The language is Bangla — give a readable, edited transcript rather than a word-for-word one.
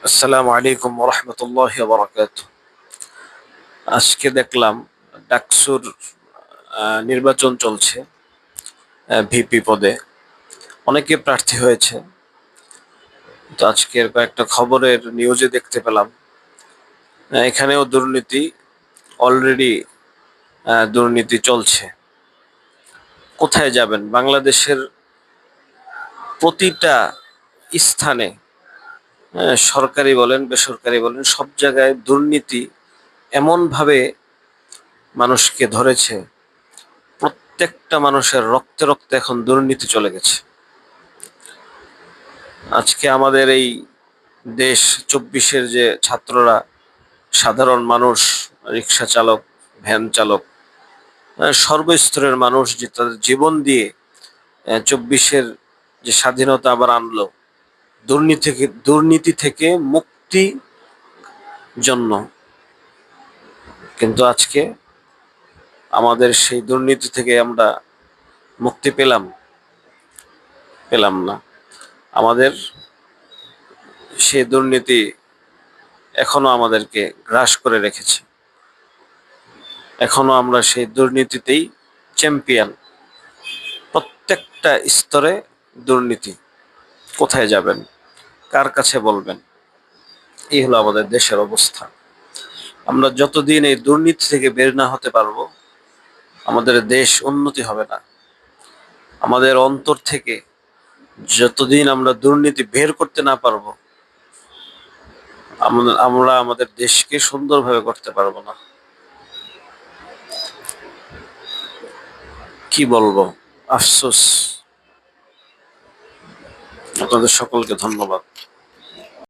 আসসালামু আলাইকুম ওরহমতুল্লাহি ওয়াবারাকাতুহু। আজকে দেখলাম ডাকসুর নির্বাচন চলছে। ভিপি পদে অনেকে প্রার্থী হয়েছে। তো আজকের কয়েকটা খবরের নিউজে দেখতে পেলাম এখানেও দুর্নীতি অলরেডি দুর্নীতি চলছে। কোথায় যাবেন? বাংলাদেশের প্রতিটা স্থানে, সরকারি বলেন বেসরকারি বলেন, সব জায়গায় দুর্নীতি এমন ভাবে মানুষকে ধরেছে। প্রত্যেকটা মানুষের রক্তে রক্তে এখন দুর্নীতি চলে গেছে। আজকে আমাদের এই দেশ 24-এর যে ছাত্ররা, সাধারণ মানুষ, রিক্সা চালক, ভ্যান চালক, সর্বস্তরের মানুষ যে তাদের জীবন দিয়ে 24-এর যে স্বাধীনতা আবার আনলো, দুর্নীতি থেকে মুক্তি জন্য। কিন্তু আজকে আমাদের সেই দুর্নীতি থেকে আমরা মুক্তি পেলাম না। আমাদের সেই দুর্নীতি এখনো আমাদেরকে গ্রাস করে রেখেছে। এখনো আমরা সেই দুর্নীতিতেই চ্যাম্পিয়ন। প্রত্যেকটা স্তরে দুর্নীতি। কোথায় যাবেন? কার কাছে বলবেন? এই হলো আমাদের দেশের অবস্থা। আমরা যতদিন এই দুর্নীতি থেকে বের না হতে পারবো, আমাদের দেশ উন্নতি হবে না। আমাদের অন্তর থেকে যতদিন আমরা দুর্নীতি বের করতে না পারবো, আমরা আমাদের দেশকে সুন্দরভাবে করতে পারবো না। কি বলবো? আফসোস। আপনাদের সকলকে ধন্যবাদ।